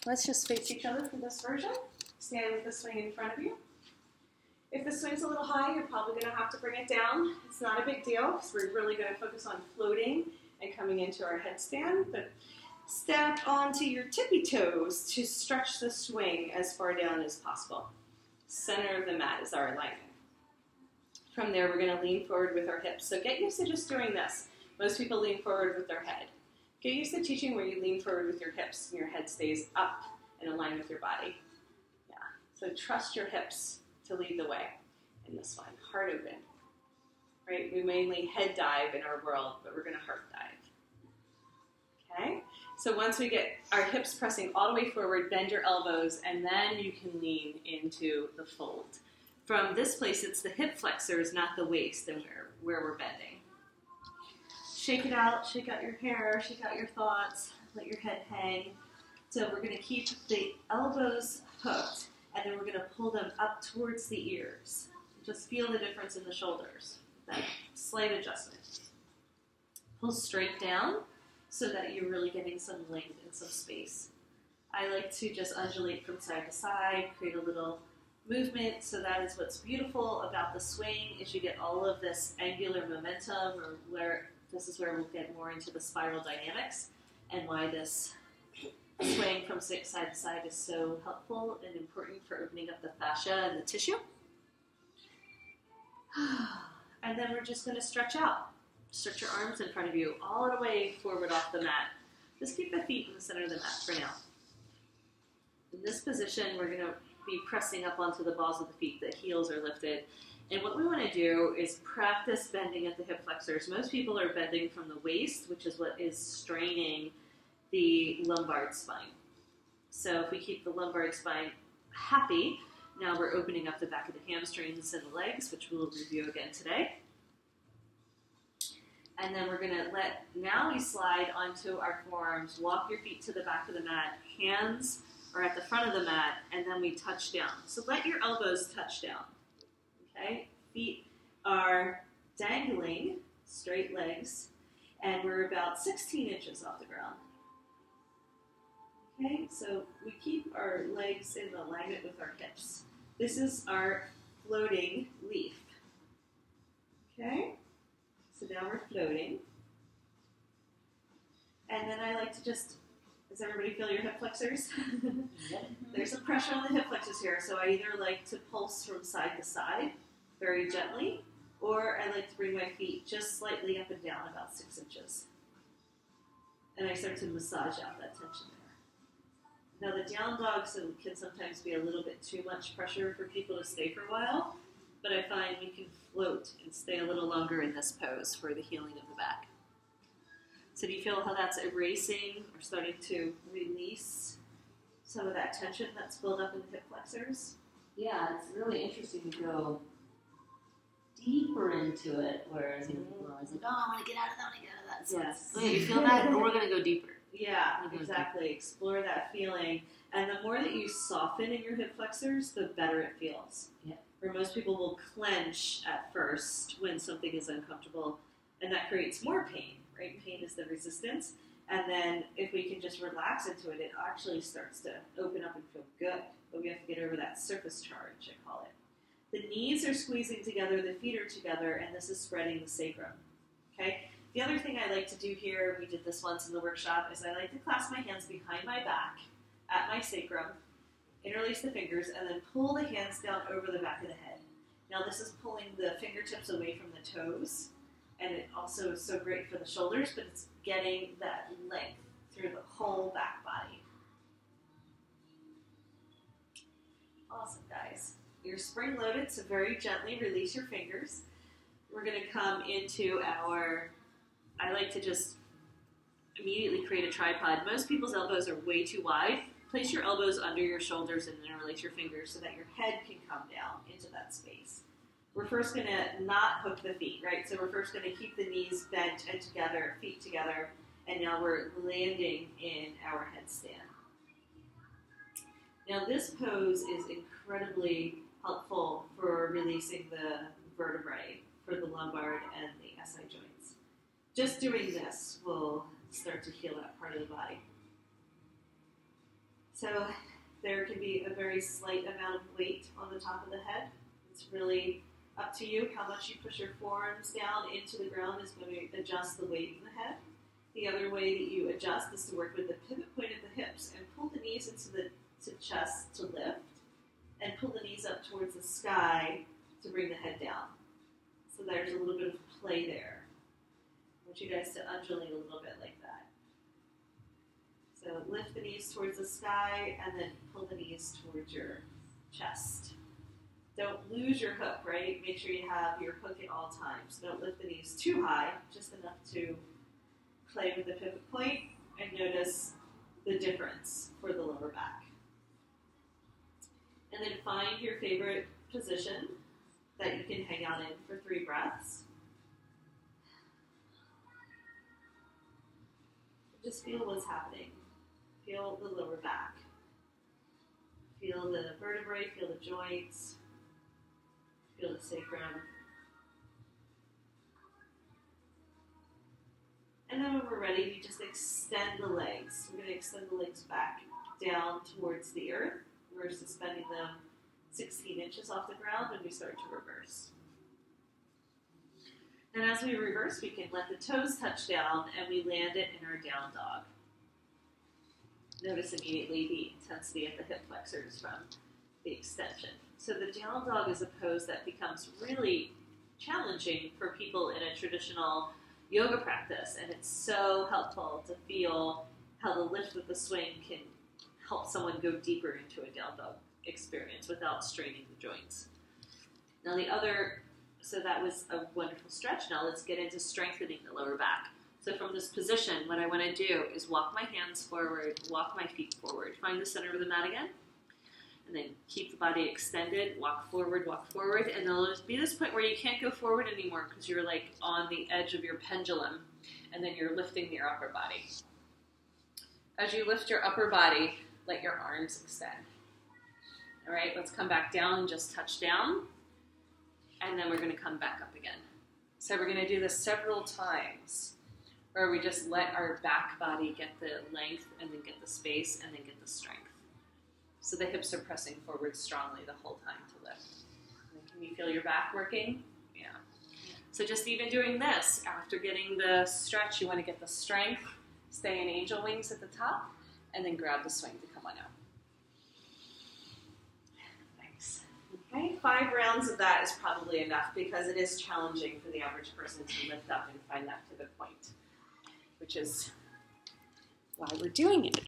let's just face each other for this version. Stand with the swing in front of you. If the swing's a little high, you're probably going to have to bring it down. It's not a big deal because we're really going to focus on floating and coming into our headstand. But step onto your tippy toes to stretch the swing as far down as possible. Center of the mat is our alignment. From there, we're going to lean forward with our hips. So get used to just doing this. Most people lean forward with their head. Get used to teaching where you lean forward with your hips and your head stays up and aligned with your body. Yeah. So trust your hips to lead the way in this one. Heart open. Right? We mainly head dive in our world, but we're going to heart dive. Okay? So once we get our hips pressing all the way forward, bend your elbows, and then you can lean into the fold. From this place, it's the hip flexors, not the waist, and where we're bending. Shake it out, shake out your hair, shake out your thoughts, let your head hang. So we're going to keep the elbows hooked, and then we're going to pull them up towards the ears. Just feel the difference in the shoulders. That slight adjustment. Pull straight down so that you're really getting some length and some space. I like to just undulate from side to side, create a little movement. So that is what's beautiful about the swing, is you get all of this angular momentum, or where this is where we'll get more into the spiral dynamics and why this swaying from side to side is so helpful and important for opening up the fascia and the tissue. And then we're just going to stretch out. Stretch your arms in front of you all the way forward off the mat. Just keep the feet in the center of the mat for now. In this position, we're going to be pressing up onto the balls of the feet. The heels are lifted. And what we want to do is practice bending at the hip flexors. Most people are bending from the waist, which is what is straining the lumbar spine. So if we keep the lumbar spine happy, now we're opening up the back of the hamstrings and the legs, which we'll review again today. And then we're going to now we slide onto our forearms, walk your feet to the back of the mat, hands are at the front of the mat, and then we touch down. So let your elbows touch down. Okay, feet are dangling, straight legs, and we're about 16 inches off the ground. Okay, so we keep our legs in alignment with our hips. This is our floating leaf. Okay, so now we're floating. And then I like to just, does everybody feel your hip flexors? There's some pressure on the hip flexors here, so I either like to pulse from side to side, very gently, or I like to bring my feet just slightly up and down, about 6 inches. And I start to massage out that tension there. Now the down dog can sometimes be a little bit too much pressure for people to stay for a while, but I find we can float and stay a little longer in this pose for the healing of the back. So do you feel how that's erasing or starting to release some of that tension that's built up in the hip flexors? Yeah, it's really interesting to go deeper into it, whereas people are always like, oh, I want to get out of that, I want to get out of that. So Yes. okay, you feel that? Or we're going to go deeper. Yeah, exactly. Explore that feeling. And the more that you soften in your hip flexors, the better it feels. Yeah. Where most people will clench at first when something is uncomfortable, and that creates more pain, right? Pain is the resistance. And then if we can just relax into it, it actually starts to open up and feel good. But we have to get over that surface charge, I call it. The knees are squeezing together, the feet are together, and this is spreading the sacrum. Okay? The other thing I like to do here, we did this once in the workshop, is I like to clasp my hands behind my back at my sacrum, interlace the fingers, and then pull the hands down over the back of the head. Now this is pulling the fingertips away from the toes, and it also is so great for the shoulders, but it's getting that length through the whole back body. Awesome, guys. You're spring loaded, so very gently release your fingers. We're going to come into our, I like to just immediately create a tripod. Most people's elbows are way too wide. Place your elbows under your shoulders and then release your fingers so that your head can come down into that space. We're first going to not hook the feet, right? So we're first going to keep the knees bent and together, feet together, and now we're landing in our headstand. Now this pose is incredibly helpful for releasing the vertebrae for the lumbar and the SI joints. Just doing this will start to heal that part of the body. So there can be a very slight amount of weight on the top of the head. It's really up to you how much you push your forearms down into the ground is going to adjust the weight in the head. The other way that you adjust is to work with the pivot point of the hips and pull the knees into the chest to lift, and pull the knees up towards the sky to bring the head down. So there's a little bit of play there. I want you guys to undulate a little bit like that. So lift the knees towards the sky and then pull the knees towards your chest. Don't lose your hook, right? Make sure you have your hook at all times. Don't lift the knees too high, just enough to play with the pivot point and notice the difference for the lower back. And then find your favorite position that you can hang out in for 3 breaths. Just feel what's happening. Feel the lower back. Feel the vertebrae, feel the joints, feel the sacrum. And then when we're ready, we just extend the legs. We're going to extend the legs back down towards the earth. We're suspending them 16 inches off the ground, and we start to reverse. And as we reverse, we can let the toes touch down, and we land it in our down dog. Notice immediately the intensity at the hip flexors from the extension. So the down dog is a pose that becomes really challenging for people in a traditional yoga practice, and it's so helpful to feel how the lift with the swing can help someone go deeper into a down dog experience without straining the joints. Now so that was a wonderful stretch. Now let's get into strengthening the lower back. So from this position, what I want to do is walk my hands forward, walk my feet forward, find the center of the mat again, and then keep the body extended, walk forward, and there'll be this point where you can't go forward anymore because you're like on the edge of your pendulum, and then you're lifting your upper body. As you lift your upper body, let your arms extend. All right, let's come back down and just touch down, and then we're going to come back up again. So we're going to do this several times, where we just let our back body get the length and then get the space and then get the strength. So the hips are pressing forward strongly the whole time to lift. And then can you feel your back working? Yeah. So just even doing this, after getting the stretch, you want to get the strength, stay in angel wings at the top, and then grab the swing to come on out. Thanks. Okay, 5 rounds of that is probably enough because it is challenging for the average person to lift up and find that pivot point, which is why we're doing it.